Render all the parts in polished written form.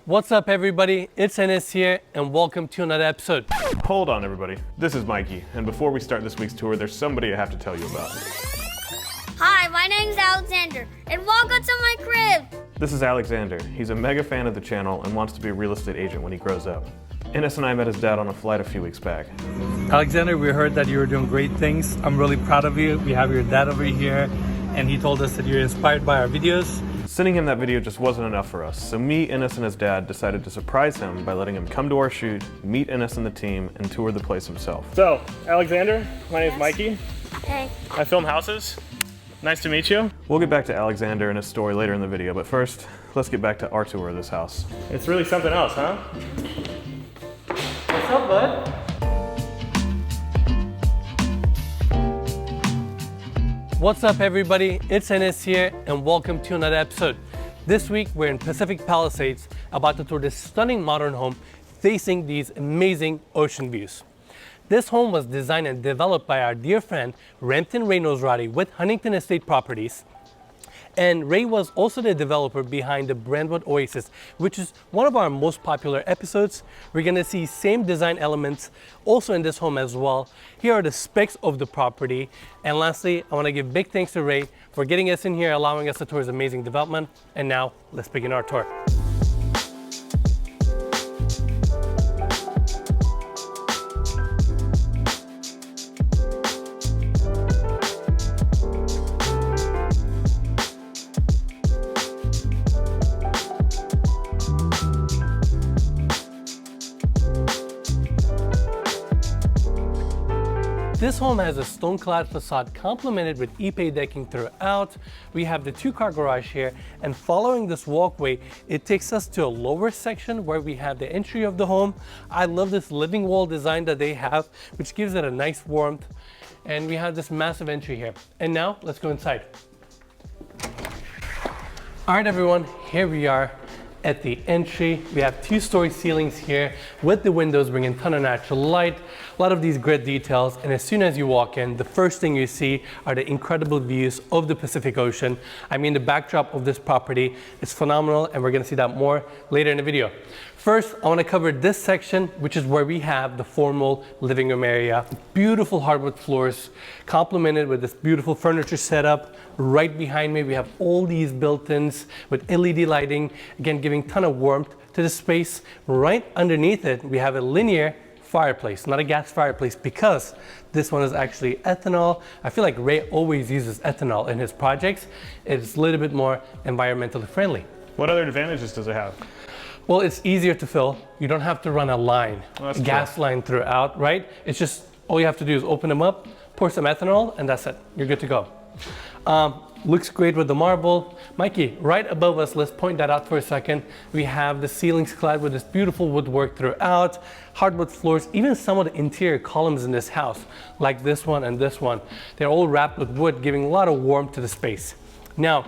What's up everybody, it's Enes here and welcome to another episode. Hold on everybody, this is Mikey, and before we start this week's tour, there's somebody I have to tell you about. Hi, my name's Alexander, and welcome to my crib. This is Alexander. He's a mega fan of the channel and wants to be a real estate agent when he grows up. Enes and I met his dad on a flight a few weeks back. Alexander, we heard that you were doing great things. I'm really proud of you. We have your dad over here, and he told us that you're inspired by our videos. Sending him that video just wasn't enough for us, so me, Enes, and his dad decided to surprise him by letting him come to our shoot, meet Enes and the team, and tour the place himself. So, Alexander, my name's Mikey. Hey. I film houses. Nice to meet you. We'll get back to Alexander and his story later in the video, but first, let's get back to our tour of this house. It's really something else, huh? What's up, bud? What's up everybody, it's Enes here and welcome to another episode. This week we're in Pacific Palisades about to tour this stunning modern home facing these amazing ocean views. This home was designed and developed by our dear friend Ramtin Ray Nosrati with Huntington Estate Properties. And Ray was also the developer behind the Brentwood Oasis, which is one of our most popular episodes. We're gonna see same design elements also in this home as well. Here are the specs of the property. And lastly, I wanna give big thanks to Ray for getting us in here, allowing us to tour his amazing development. And now, let's begin our tour. This home has a stone-clad facade complemented with Ipe decking throughout. We have the two-car garage here, and following this walkway, it takes us to a lower section where we have the entry of the home. I love this living wall design that they have, which gives it a nice warmth. And we have this massive entry here. And now, let's go inside. All right, everyone, here we are at the entry. We have two-story ceilings here with the windows bringing a ton of natural light, a lot of these grid details, and as soon as you walk in, the first thing you see are the incredible views of the Pacific Ocean. I mean, the backdrop of this property is phenomenal, and we're gonna see that more later in the video. First, I wanna cover this section, which is where we have the formal living room area. Beautiful hardwood floors, complemented with this beautiful furniture setup. Right behind me, we have all these built-ins with LED lighting, again, giving a ton of warmth to the space. Right underneath it, we have a linear fireplace, not a gas fireplace, because this one is actually ethanol. I feel like Ray always uses ethanol in his projects. It's a little bit more environmentally friendly. What other advantages does it have? Well, it's easier to fill. You don't have to run a line, That's gas cool. line throughout, right? It's just, all you have to do is open them up, pour some ethanol, and that's it. You're good to go. Looks great with the marble. Mikey, right above us, let's point that out for a second. We have the ceilings clad with this beautiful woodwork throughout, hardwood floors, even some of the interior columns in this house, like this one and this one. They're all wrapped with wood, giving a lot of warmth to the space. Now,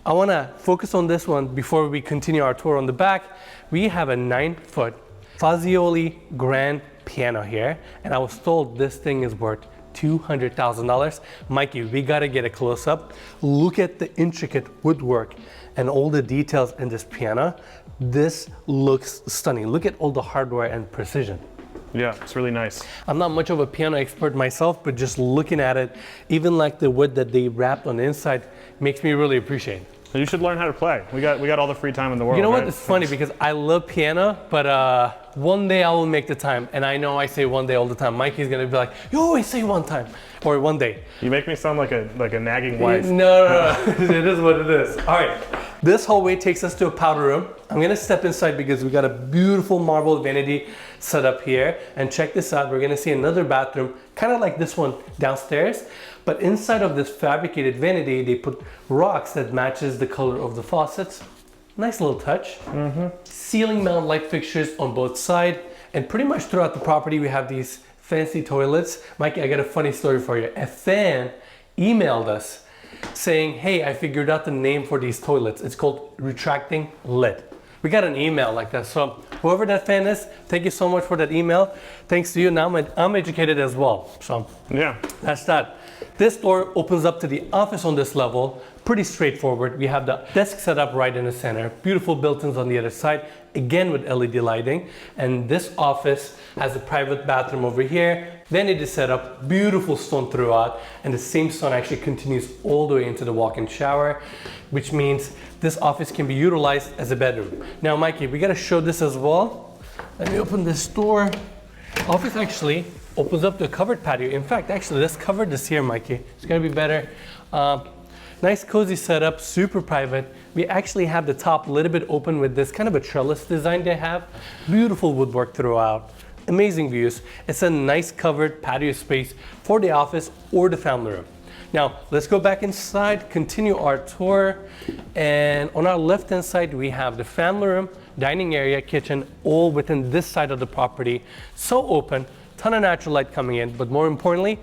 I wanna focus on this one before we continue our tour on the back. We have a 9-foot Fazioli grand piano here, and I was told this thing is worth $200,000. Mikey, we gotta get a close-up. Look at the intricate woodwork and all the details in this piano. This looks stunning. Look at all the hardware and precision. Yeah, it's really nice. I'm not much of a piano expert myself, but just looking at it, even like the wood that they wrapped on the inside, makes me really appreciate it. You should learn how to play. We got all the free time in the world. You know what? Right? It's funny because I love piano, but one day I will make the time. And I know I say one day all the time. Mikey's gonna be like, you always say one time, or one day. You make me sound like a nagging wife. No. It is what it is. All right. This hallway takes us to a powder room. I'm gonna step inside because we got a beautiful marble vanity set up here. And check this out. We're gonna see another bathroom, kind of like this one downstairs. But inside of this fabricated vanity, they put rocks that matches the color of the faucets. Nice little touch. Ceiling mount light fixtures on both sides. And pretty much throughout the property, we have these fancy toilets. Mikey, I got a funny story for you. A fan emailed us saying, hey, I figured out the name for these toilets. It's called retracting lid. We got an email like that. So whoever that fan is, thank you so much for that email. Thanks to you, now I'm educated as well. So yeah, that's that. This door opens up to the office on this level. pretty straightforward. We have the desk set up right in the center, beautiful built-ins on the other side, again with LED lighting. And this office has a private bathroom over here. Vanity set up, beautiful stone throughout, and the same stone actually continues all the way into the walk-in shower, which means this office can be utilized as a bedroom. Now, Mikey, we gotta show this as well. Let me open this door. Office actually opens up to a covered patio. In fact, actually, let's cover this here, Mikey. It's gonna be better. Nice cozy setup, super private. We actually have the top a little bit open with this kind of a trellis design they have. Beautiful woodwork throughout. Amazing views. It's a nice covered patio space for the office or the family room. Now, let's go back inside, continue our tour. And on our left-hand side, we have the family room, dining area, kitchen, all within this side of the property. So open, ton of natural light coming in, but more importantly,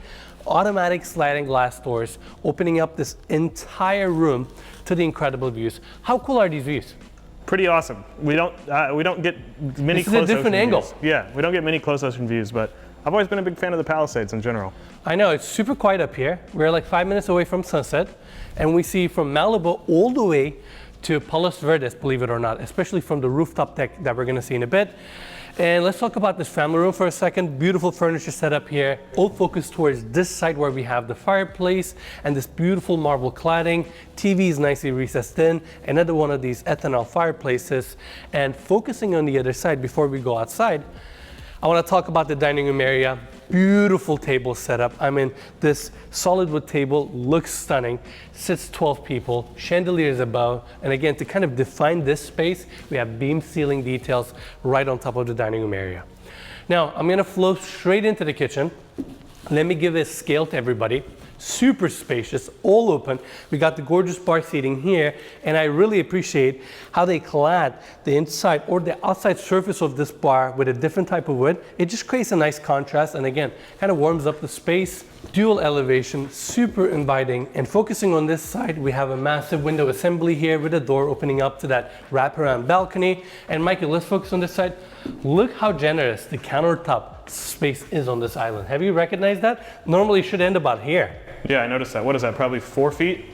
automatic sliding glass doors opening up this entire room to the incredible views. How cool are these views? Pretty awesome. We don't get many This is a different angle. views. Yeah, we don't get many close ocean views, but I've always been a big fan of the Palisades in general. I know, it's super quiet up here. We're like 5 minutes away from sunset, and we see from Malibu all the way to Palos Verdes, believe it or not, especially from the rooftop deck that we're gonna see in a bit. And let's talk about this family room for a second. Beautiful furniture set up here, all focused towards this side where we have the fireplace and this beautiful marble cladding. TV is nicely recessed in, another one of these ethanol fireplaces. And focusing on the other side before we go outside, I want to talk about the dining room area. Beautiful table setup. I mean, this solid wood table looks stunning. Sits 12 people, chandeliers above, and again, to kind of define this space, we have beam ceiling details right on top of the dining room area. Now, I'm gonna flow straight into the kitchen. Let me give a scale to everybody. Super spacious, all open. We got the gorgeous bar seating here, and I really appreciate how they clad the inside or the outside surface of this bar with a different type of wood. It just creates a nice contrast, and again, kind of warms up the space. Dual elevation, super inviting, and focusing on this side, we have a massive window assembly here with a door opening up to that wraparound balcony. And Mikey, let's focus on this side. Look how generous the countertop space is on this island. Have you recognized that? Normally it should end about here. Yeah, I noticed that. What is that, probably 4 feet?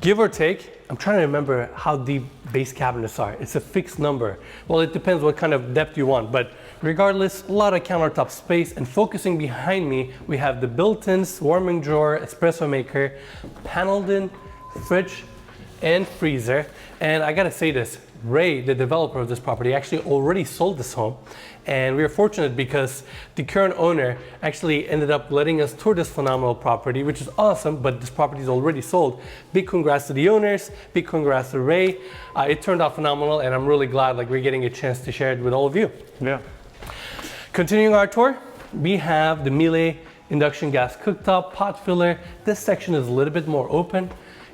Give or take. I'm trying to remember how deep base cabinets are. It's a fixed number. Well, it depends what kind of depth you want, but regardless, a lot of countertop space. And focusing behind me, we have the built-ins, warming drawer, espresso maker, paneled in fridge and freezer. And I gotta say this, Ray, the developer of this property, actually already sold this home. And we are fortunate because the current owner actually ended up letting us tour this phenomenal property, which is awesome, but this property is already sold. Big congrats to the owners, big congrats to Ray. It turned out phenomenal, and I'm really glad we're getting a chance to share it with all of you. Yeah. Continuing our tour, we have the Miele induction gas cooktop, pot filler. This section is a little bit more open.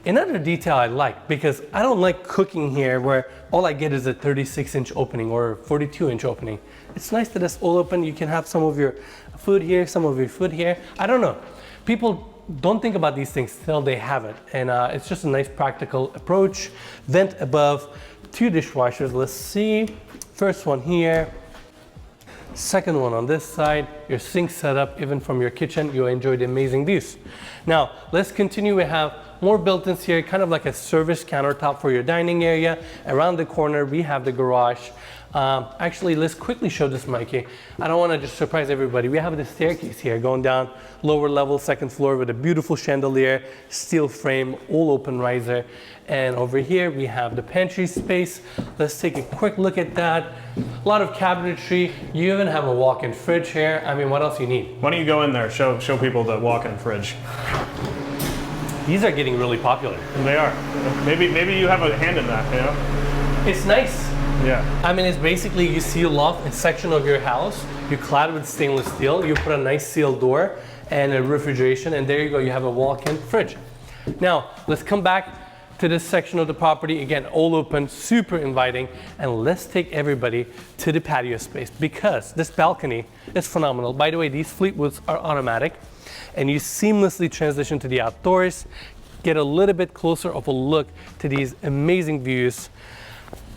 Another detail I like, because I don't like cooking here where all I get is a 36-inch opening or 42-inch opening. It's nice that it's all open. You can have some of your food here, some of your food here. I don't know. People don't think about these things till they have it. And it's just a nice practical approach. Vent above, 2 dishwashers. Let's see. First one here. Second one on this side, your sink setup, even from your kitchen, you'll enjoy the amazing views. Now, let's continue. We have more built-ins here, kind of like a service countertop for your dining area. Around the corner, we have the garage. Actually, let's quickly show this, Mikey. I don't want to just surprise everybody. We have the staircase here going down lower level, second floor with a beautiful chandelier, steel frame, all open riser. And over here, we have the pantry space. Let's take a quick look at that. A lot of cabinetry. You even have a walk-in fridge here. I mean, what else you need? Why don't you go in there, show people the walk-in fridge. These are getting really popular. They are. Maybe you have a hand in that, you know? It's nice. Yeah. I mean, it's basically you seal off a section of your house, you clad with stainless steel, you put a nice sealed door and a refrigeration, and there you go, you have a walk-in fridge. Now, let's come back to this section of the property. Again, all open, super inviting, and let's take everybody to the patio space because this balcony is phenomenal. By the way, these Fleetwoods are automatic, and you seamlessly transition to the outdoors, get a little bit closer of a look to these amazing views.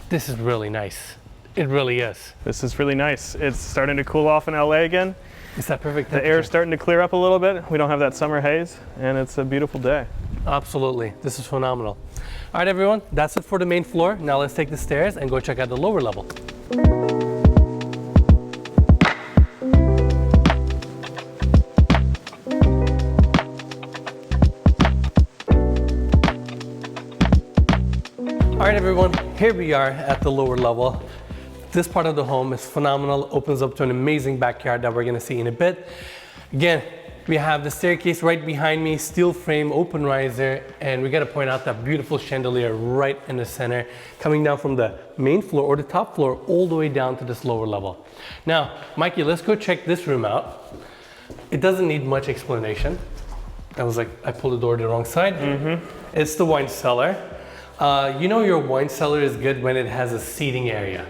This is really nice. It really is. This is really nice. It's starting to cool off in LA again. It's that perfect The temperature. air's starting to clear up a little bit. We don't have that summer haze, and it's a beautiful day. Absolutely. This is phenomenal. All right, everyone, that's it for the main floor. Now let's take the stairs and go check out the lower level. All right, everyone, here we are at the lower level. This part of the home is phenomenal, opens up to an amazing backyard that we're gonna see in a bit. Again, we have the staircase right behind me, steel frame, open riser, and we gotta point out that beautiful chandelier right in the center, coming down from the main floor or the top floor all the way down to this lower level. Now, Mikey, let's go check this room out. It doesn't need much explanation. I was like, I pulled the door to the wrong side. It's the wine cellar. You know your wine cellar is good when it has a seating area.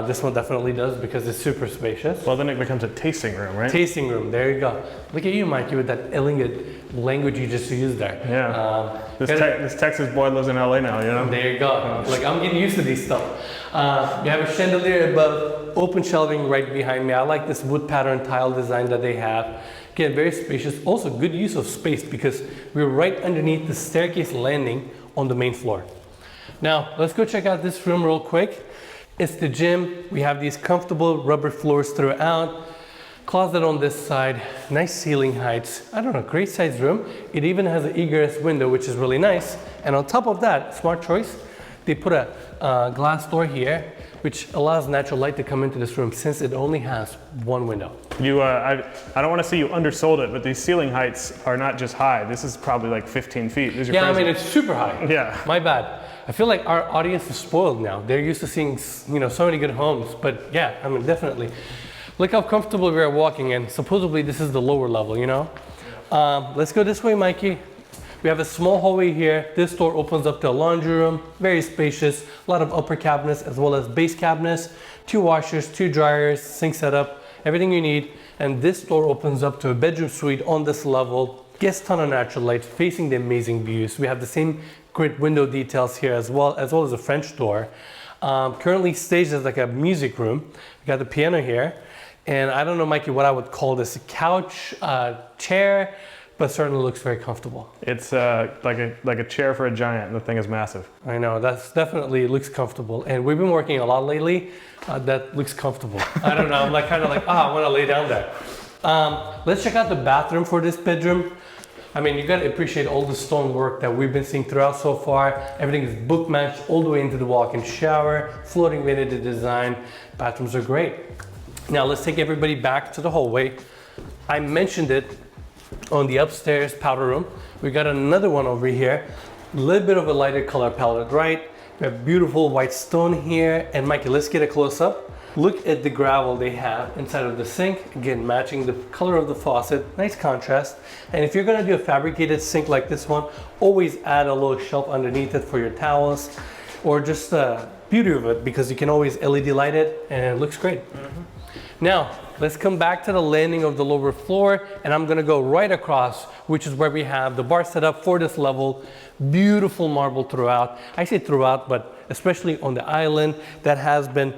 This one definitely does because it's super spacious. Well, then it becomes a tasting room, right? Tasting room, there you go. Look at you, Mikey, with that elegant language you just used there. Yeah. This Texas boy lives in LA now, you know? There you go. Like, I'm getting used to these stuff. You have a chandelier above, open shelving right behind me. I like this wood pattern tile design that they have. Again, very spacious. Also, good use of space because we're right underneath the staircase landing on the main floor. Now, let's go check out this room real quick. It's the gym. We have these comfortable rubber floors throughout. Closet on this side, nice ceiling heights. I don't know, great sized room. It even has an egress window, which is really nice. And on top of that, smart choice, they put a glass door here, which allows natural light to come into this room since it only has one window. I don't want to say you undersold it, but these ceiling heights are not just high. This is probably like 15 feet. These are Yeah, crazy. I mean, it's super high. Yeah. My bad. I feel like our audience is spoiled now. They're used to seeing, you know, so many good homes. But yeah, I mean, definitely. Look how comfortable we are walking in. Supposedly, this is the lower level, you know? Let's go this way, Mikey. We have a small hallway here. This door opens up to a laundry room. Very spacious. A lot of upper cabinets as well as base cabinets. 2 washers, 2 dryers, sink setup, everything you need. And this door opens up to a bedroom suite on this level. Gets a ton of natural light facing the amazing views. We have the same great window details here as well as a French door. Currently staged as like a music room. We got the piano here. And I don't know, Mikey, what I would call this, a couch, chair, but certainly looks very comfortable. It's like a chair for a giant, and the thing is massive. I know, that's definitely looks comfortable. And we've been working a lot lately. That looks comfortable. I don't know, I'm like kind of like, I want to lay down there. Let's check out the bathroom for this bedroom. I mean, you gotta appreciate all the stone work that we've been seeing throughout so far. Everything is book matched all the way into the walk-in shower, floating vanity design. Bathrooms are great. Now let's take everybody back to the hallway. I mentioned it on the upstairs powder room. We got another one over here. A little bit of a lighter color palette, right? We have beautiful white stone here. And Mikey, let's get a close up. Look at the gravel they have inside of the sink. Again, matching the color of the faucet, nice contrast. And if you're gonna do a fabricated sink like this one, always add a little shelf underneath it for your towels, or just the beauty of it, because you can always LED light it and it looks great. Now, let's come back to the landing of the lower floor, and I'm gonna go right across, which is where we have the bar set up for this level. Beautiful marble throughout. I say throughout, but especially on the island that has been,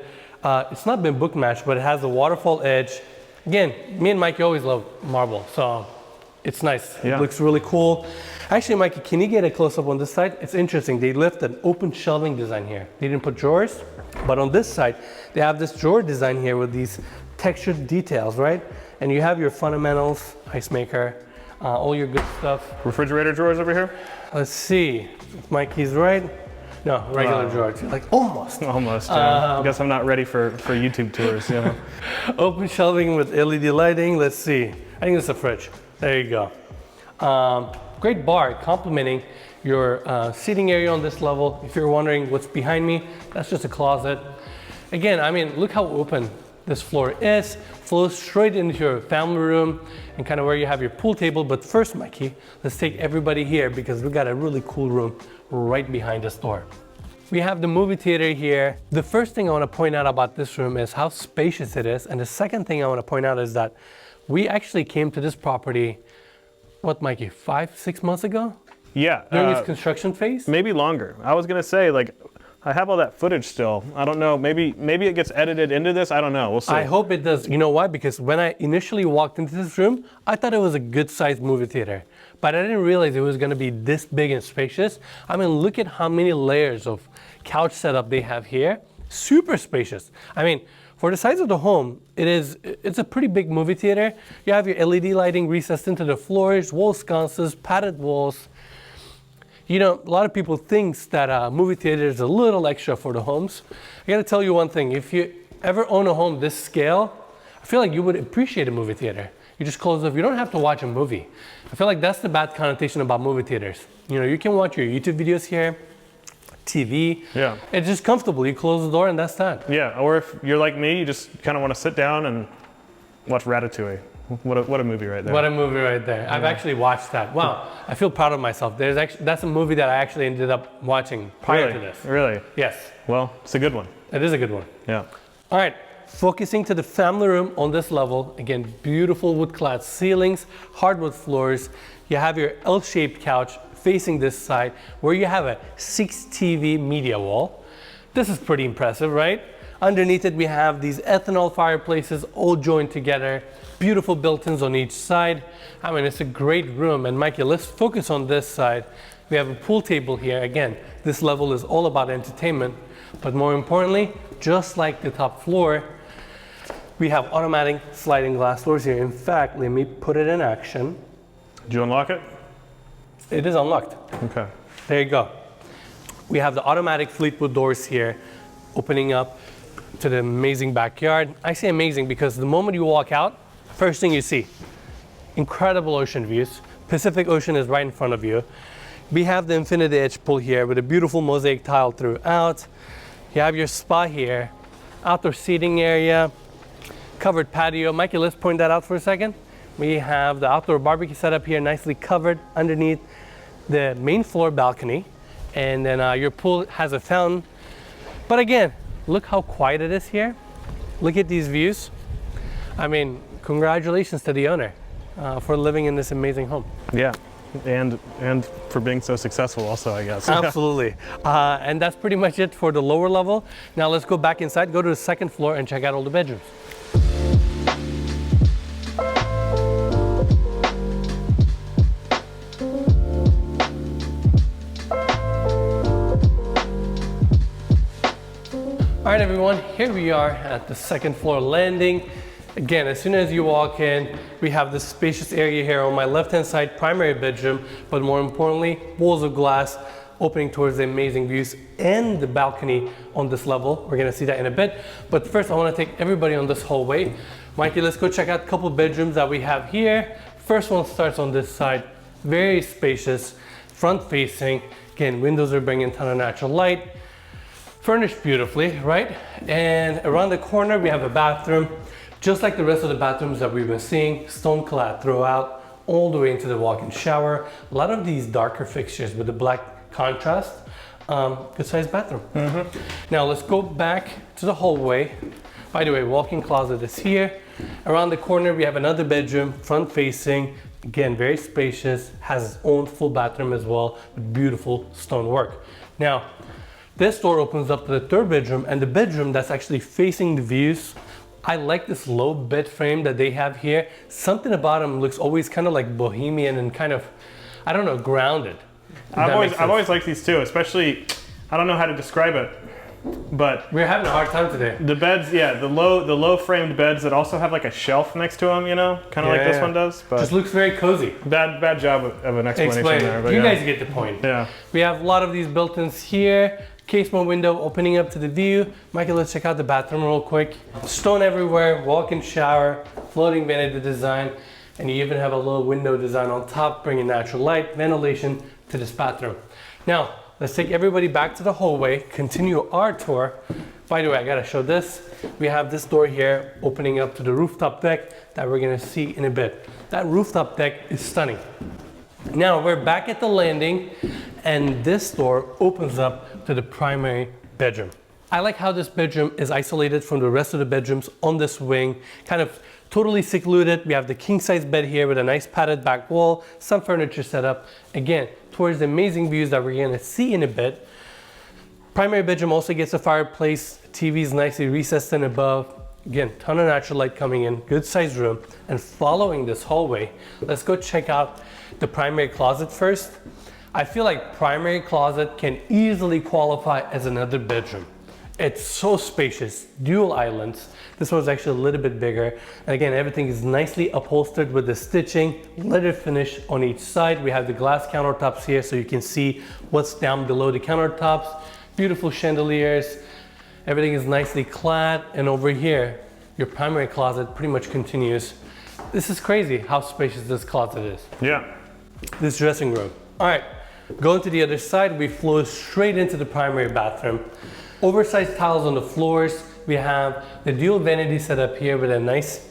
it's not been book matched, but it has a waterfall edge. Again, me and Mikey always love marble, so it's nice. Yeah. It looks really cool. Actually, Mikey, can you get a close up on this side? It's interesting. They left an open shelving design here. They didn't put drawers, but on this side, they have this drawer design here with these textured details, right? And you have your fundamentals, ice maker, all your good stuff. Refrigerator drawers over here? Let's see, if Mikey's right. No, regular drawers, like almost. Almost. I guess I'm not ready for YouTube tours, you know. Open shelving with LED lighting. Let's see. I think it's a fridge. There you go. Great bar, complementing your seating area on this level. If you're wondering what's behind me, that's just a closet. Again, I mean, look how open this floor is. Flows straight into your family room and kind of where you have your pool table. But first, Mikey, let's take everybody here because we got a really cool room right behind this door. We have the movie theater here. The first thing I want to point out about this room is how spacious it is. And the second thing I want to point out is that we actually came to this property, what, Mikey, 5-6 months ago? Yeah. During its construction phase? Maybe longer. I was gonna say, like, I have all that footage still. I don't know. Maybe it gets edited into this. I don't know. We'll see. I hope it does. You know why? Because when I initially walked into this room, I thought it was a good-sized movie theater. But I didn't realize it was going to be this big and spacious. I mean, look at how many layers of couch setup they have here. Super spacious. I mean, for the size of the home, it's a pretty big movie theater. You have your LED lighting recessed into the floors, wall sconces, padded walls. You know, a lot of people think that a movie theater is a little extra for the homes. I gotta tell you one thing, if you ever own a home this scale, I feel like you would appreciate a movie theater. You just close off, you don't have to watch a movie. I feel like that's the bad connotation about movie theaters. You know, you can watch your YouTube videos here, TV. Yeah. It's just comfortable. You close the door and that's that. Yeah, or if you're like me, you just kind of want to sit down and watch Ratatouille. What a movie right there. What a movie right there. I've actually watched that. Wow, I feel proud of myself. That's a movie that I actually ended up watching prior to this. Really? Yes. Well, it's a good one. It is a good one. Yeah. All right, focusing to the family room on this level. Again, beautiful wood-clad ceilings, hardwood floors. You have your L-shaped couch facing this side where you have a 6 TV media wall. This is pretty impressive, right? Underneath it, we have these ethanol fireplaces all joined together. Beautiful built-ins on each side. I mean, it's a great room. And Mikey, let's focus on this side. We have a pool table here. Again, this level is all about entertainment. But more importantly, just like the top floor, we have automatic sliding glass doors here. In fact, let me put it in action. Did you unlock it? It is unlocked. Okay. There you go. We have the automatic Fleetwood doors here, opening up to the amazing backyard. I say amazing because the moment you walk out, first thing you see, incredible ocean views. Pacific Ocean is right in front of you. We have the infinity edge pool here with a beautiful mosaic tile throughout. You have your spa here, outdoor seating area, covered patio. Mikey, let's point that out for a second. We have the outdoor barbecue setup here, nicely covered underneath the main floor balcony. And then your pool has a fountain. But again, look how quiet it is here. Look at these views. I mean, congratulations to the owner for living in this amazing home. Yeah, and for being so successful also, I guess. Absolutely. And that's pretty much it for the lower level. Now let's go back inside, go to the second floor and check out all the bedrooms. All right, everyone, here we are at the second floor landing. Again, as soon as you walk in, we have this spacious area here on my left-hand side, primary bedroom, but more importantly, walls of glass opening towards the amazing views and the balcony on this level. We're gonna see that in a bit. But first, I wanna take everybody on this hallway. Mikey, let's go check out a couple bedrooms that we have here. First one starts on this side, very spacious, front-facing. Again, windows are bringing a ton of natural light. Furnished beautifully, right? And around the corner, we have a bathroom. Just like the rest of the bathrooms that we've been seeing, stone clad throughout, all the way into the walk-in shower. A lot of these darker fixtures with the black contrast. Good sized bathroom. Now let's go back to the hallway. By the way, walk-in closet is here. Around the corner, we have another bedroom, front facing. Again, very spacious, has its own full bathroom as well, with beautiful stonework. Now, this door opens up to the third bedroom, and the bedroom that's actually facing the views. I like this low bed frame that they have here. Something about them looks always kind of like bohemian and kind of, I don't know, grounded. I've always liked these too, especially, I don't know how to describe it, but we're having a hard time today. The beds, yeah, the low framed beds that also have like a shelf next to them, you know, kind of like this one does. But just looks very cozy. Bad job of an explanation there. But you guys get the point. Yeah. We have a lot of these built-ins here. Casement window opening up to the view. Michael, let's check out the bathroom real quick. Stone everywhere, walk-in shower, floating vanity design, and you even have a little window design on top, bringing natural light, ventilation to this bathroom. Now, let's take everybody back to the hallway, continue our tour. By the way, I gotta show this. We have this door here opening up to the rooftop deck that we're gonna see in a bit. That rooftop deck is stunning. Now, we're back at the landing, and this door opens up to the primary bedroom. I like how this bedroom is isolated from the rest of the bedrooms on this wing, kind of totally secluded. We have the king-size bed here with a nice padded back wall, some furniture set up. Again, towards the amazing views that we're gonna see in a bit. Primary bedroom also gets a fireplace. TV is nicely recessed in above. Again, ton of natural light coming in, good sized room. And following this hallway, let's go check out the primary closet first. I feel like primary closet can easily qualify as another bedroom. It's so spacious, dual islands. This one's actually a little bit bigger. And again, everything is nicely upholstered with the stitching, leather finish on each side. We have the glass countertops here so you can see what's down below the countertops. Beautiful chandeliers. Everything is nicely clad. And over here, your primary closet pretty much continues. This is crazy how spacious this closet is. Yeah. This dressing room. All right, going to the other side, we flow straight into the primary bathroom. Oversized tiles on the floors. We have the dual vanity set up here with a nice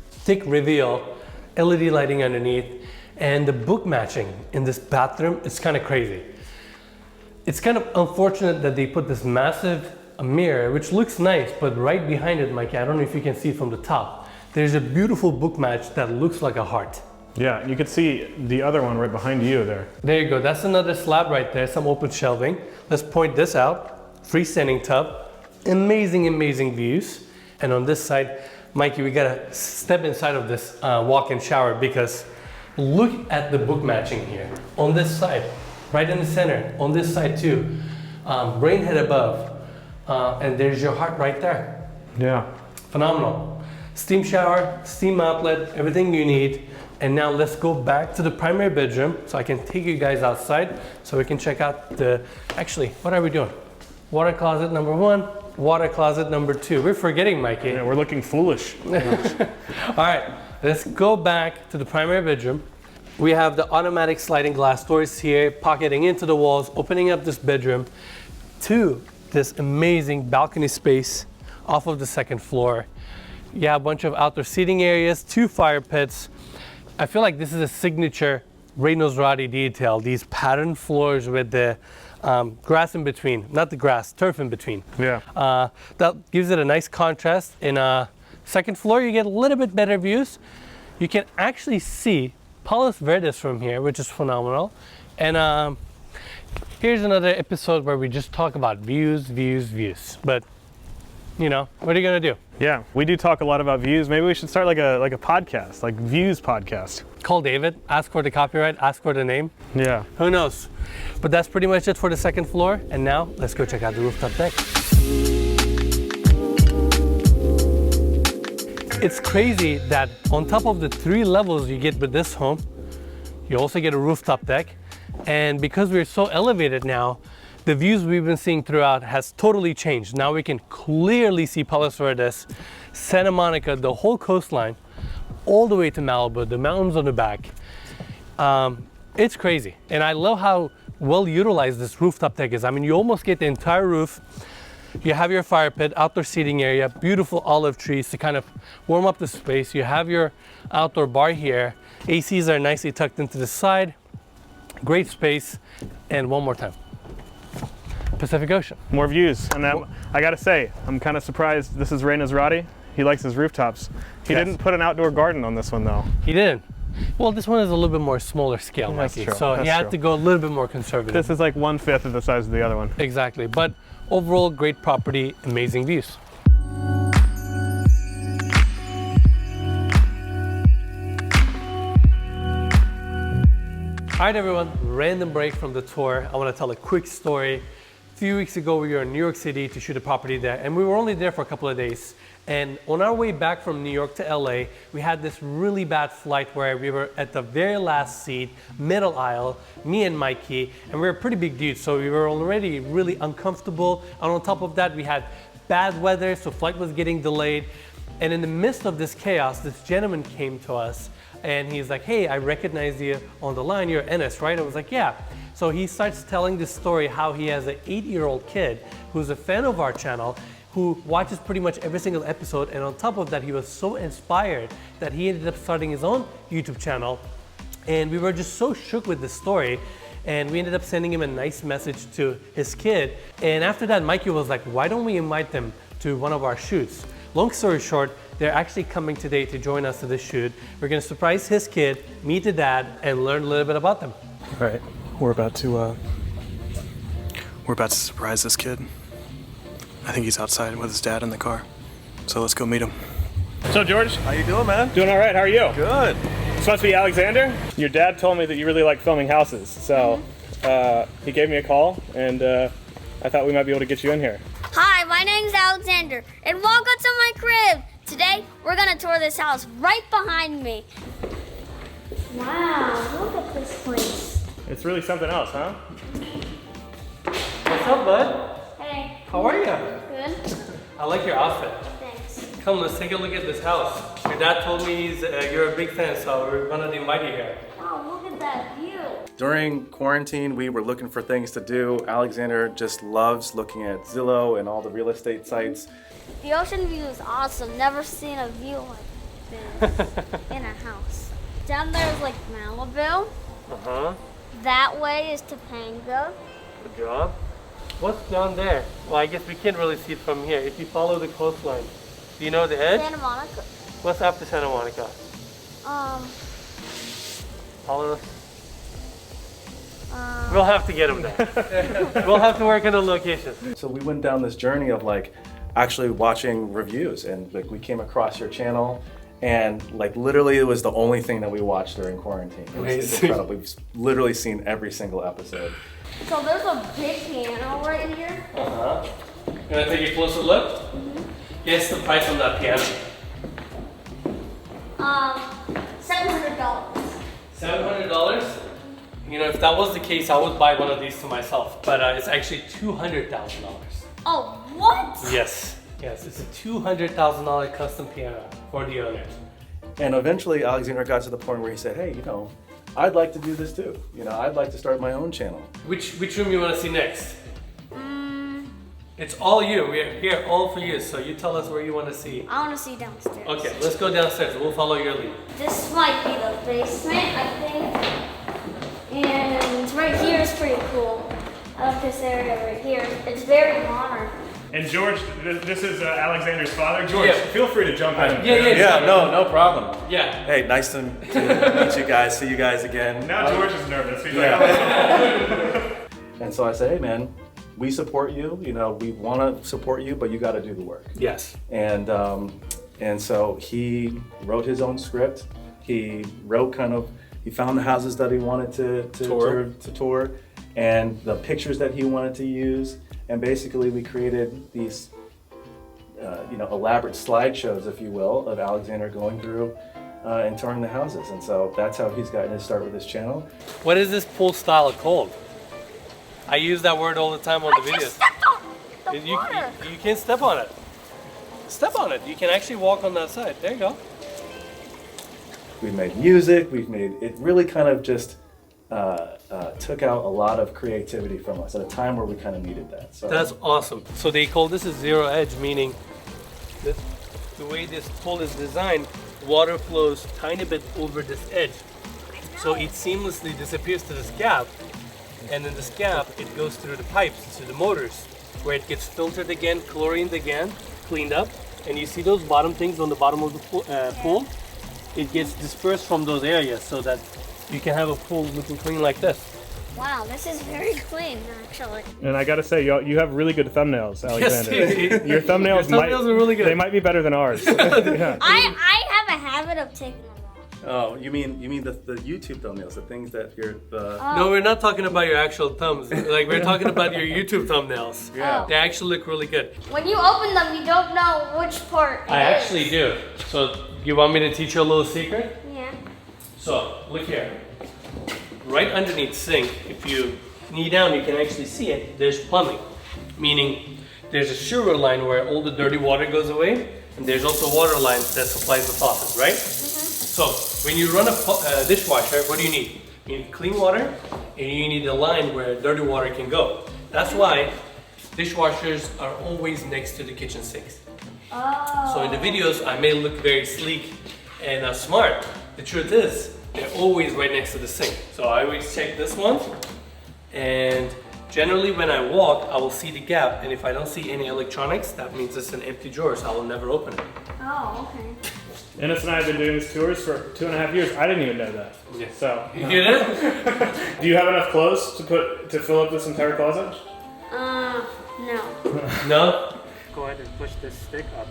thick reveal, LED lighting underneath, and the book matching in this bathroom is kind of crazy. It's kind of unfortunate that they put this massive mirror, which looks nice, but right behind it, Mikey, I don't know if you can see it from the top, there's a beautiful book match that looks like a heart. Yeah, you can see the other one right behind you there. There you go, that's another slab right there, some open shelving. Let's point this out, freestanding tub. Amazing, amazing views. And on this side, Mikey, we gotta step inside of this walk-in shower because look at the book matching here. On this side, right in the center, on this side too. Brain head above, and there's your heart right there. Yeah. Phenomenal. Steam shower, steam outlet, everything you need. And now let's go back to the primary bedroom so I can take you guys outside so we can check out the, actually, what are we doing? Water closet number 1, water closet number 2. We're forgetting, Mikey. Yeah, we're looking foolish. All right, let's go back to the primary bedroom. We have the automatic sliding glass doors here, pocketing into the walls, opening up this bedroom to this amazing balcony space off of the second floor. You have a bunch of outdoor seating areas, 2 fire pits. I feel like this is a signature Ray Nosrati detail, these patterned floors with the grass in between, not the grass, turf in between. Yeah. That gives it a nice contrast. In second floor, you get a little bit better views. You can actually see Palos Verdes from here, which is phenomenal. And here's another episode where we just talk about views, views, views. But you know, what are you gonna do? Yeah, we do talk a lot about views. Maybe we should start like a podcast, like views podcast. Call David, ask for the copyright, ask for the name. Yeah. Who knows? But that's pretty much it for the second floor. And now let's go check out the rooftop deck. It's crazy that on top of the 3 levels you get with this home, you also get a rooftop deck. And because we're so elevated now, the views we've been seeing throughout has totally changed. Now we can clearly see Palos Verdes, Santa Monica, the whole coastline, all the way to Malibu, the mountains on the back. It's crazy. And I love how well utilized this rooftop deck is. I mean, you almost get the entire roof. You have your fire pit, outdoor seating area, beautiful olive trees to kind of warm up the space. You have your outdoor bar here. ACs are nicely tucked into the side. Great space. And one more time. Pacific Ocean. More views. And that, I gotta say, I'm kind of surprised this is Ray Nosrati. He likes his rooftops. He Yes. didn't put an outdoor garden on this one though. He didn't. Well, this one is a little bit more smaller scale, That's Mikey. true. So That's he had true. to go a little bit more conservative. This is like 1/5 of the size of the other one. Exactly. But overall, great property, amazing views. All right, everyone, random break from the tour. I want to tell a quick story. A few weeks ago, we were in New York City to shoot a property there, and we were only there for a couple of days. And on our way back from New York to LA, we had this really bad flight where we were at the very last seat, middle aisle, me and Mikey, and we were pretty big dudes, so we were already really uncomfortable. And on top of that, we had bad weather, so flight was getting delayed. And in the midst of this chaos, this gentleman came to us and he's like, hey, I recognize you on the line, you're Enes, right? I was like, yeah. So he starts telling this story how he has an 8-year-old kid who's a fan of our channel, who watches pretty much every single episode, and on top of that, he was so inspired that he ended up starting his own YouTube channel. And we were just so shook with this story, and we ended up sending him a nice message to his kid. And after that, Mikey was like, why don't we invite them to one of our shoots? Long story short, they're actually coming today to join us to this shoot. We're gonna surprise his kid, meet the dad, and learn a little bit about them. All right, we're about to We're about to surprise this kid. I think he's outside with his dad in the car. So let's go meet him. So George, How you doing, man? doing all right, how are you? Good. This must be Alexander. Your dad told me that you really like filming houses, so he gave me a call, and I thought we might be able to get you in here. Hi, my name's Alexander, and welcome to my crib. Today, we're gonna tour this house right behind me. Wow, look at this place. It's really something else, huh? What's up, bud? Hey. How are you? Good? I like your outfit. Thanks. Come, let's take a look at this house. Your dad told me you're a big fan, so we're gonna invite you here. Wow, look at that view. During quarantine, we were looking for things to do. Alexander just loves looking at Zillow and all the real estate sites. The ocean view is awesome. Never seen a view like this in a house. Down there is like Malibu. Uh-huh. That way is Topanga. Good job. What's down there? Well, I guess we can't really see it from here. If you follow the coastline, do you know the edge? Santa Monica. What's after Santa Monica? Follow us. We'll have to get him there. We'll have to work on the location. So we went down this journey of like actually watching reviews, and like we came across your channel, and like literally it was the only thing that we watched during quarantine. It's Amazing. incredible. We've literally seen every single episode. So there's a big piano right here. Uh-huh. You wanna take a closer look? Guess the price on that piano. $700. $700? You know, if that was the case, I would buy one of these to myself. But it's actually $200,000. Oh, what? Yes. Yes, it's a $200,000 custom piano for the owner. And eventually Alexander got to the point where he said, hey, you know, I'd like to do this too. You know, I'd like to start my own channel. Which room you want to see next? It's all you. We're here all for you. So you tell us where you want to see. I want to see downstairs. Okay, let's go downstairs. We'll follow your lead. This might be the basement, I think. And right here is pretty cool. I love this area right here. It's very modern. And George, this is Alexander's father. George, Yeah. feel free to jump in. Yeah. No problem. Yeah. Hey, nice to meet you guys, see you guys again. Now George is nervous. He's like, And so I say, hey man, we support you. You know, we want to support you, but you got to do the work. Yes. And so he wrote his own script. He wrote he found the houses that he wanted to tour, and the pictures that he wanted to use. And basically we created these, elaborate slideshows, if you will, of Alexander going through and touring the houses. And so that's how he's gotten his start with his channel. What is this pool style called? I use that word all the time on the I videos. just stepped on the water. You can't step on it. Step on it. You can actually walk on that side. There you go. We've made music. It really kind of just took out a lot of creativity from us at a time where we kind of needed that. So That's awesome. So they call this a zero edge, meaning that the way this pool is designed, water flows tiny bit over this edge. So it seamlessly disappears to this gap. And in this gap, it goes through the pipes to the motors, where it gets filtered again, chlorined again, cleaned up. And you see those bottom things on the bottom of the pool? It gets dispersed from those areas so that you can have a pool looking clean like this. Wow, this is very clean, actually. And I gotta say, you have really good thumbnails, Alexander. Yes, Your thumbnails, are really good. They might be better than ours. Yeah. I have a habit of taking them off. Oh, you mean the YouTube thumbnails, the things that No, we're not talking about your actual thumbs. Like, we're talking about your YouTube thumbnails. Yeah. They actually look really good. When you open them, you don't know which part it I is. actually do. So, you want me to teach you a little secret? Yeah. So, look here. Right underneath sink, if you knee down, you can actually see it. There's plumbing, meaning there's a sewer line where all the dirty water goes away, and there's also water lines that supplies the faucet, right? So when you run a dishwasher, what do you need? You need clean water, and you need a line where dirty water can go. That's why dishwashers are always next to the kitchen sinks. Oh. So in the videos, I may look very sleek and smart. The truth is, they're always right next to the sink. So I always check this one, and generally when I walk, I will see the gap, and if I don't see any electronics, that means it's an empty drawer, so I will never open it. Oh, okay. Ennis and I have been doing these tours for 2.5 years. I didn't even know that. Yeah. So, You did it? do you have enough clothes to fill up this entire closet? No? Go ahead and push this stick up.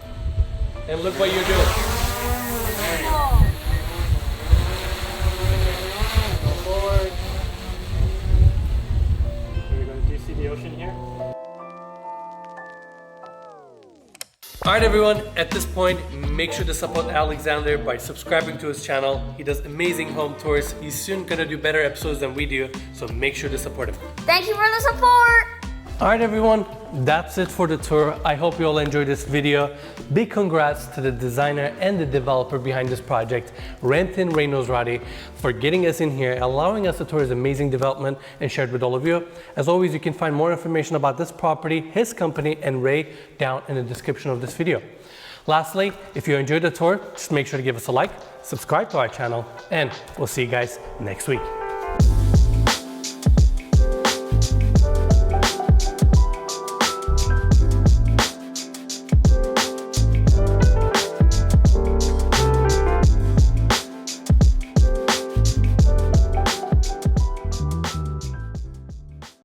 And look what you're doing. Go forward. Here we go. Do you see the ocean here? All right, everyone, at this point, make sure to support Alexander by subscribing to his channel. He does amazing home tours. He's soon gonna do better episodes than we do, so make sure to support him. Thank you for the support. All right, everyone, that's it for the tour. I hope you all enjoyed this video. Big congrats to the designer and the developer behind this project, Ramtin Ray Nosrati, for getting us in here, allowing us to tour his amazing development and share it with all of you. As always, you can find more information about this property, his company, and Ray down in the description of this video. Lastly, if you enjoyed the tour, just make sure to give us a like, subscribe to our channel, and we'll see you guys next week.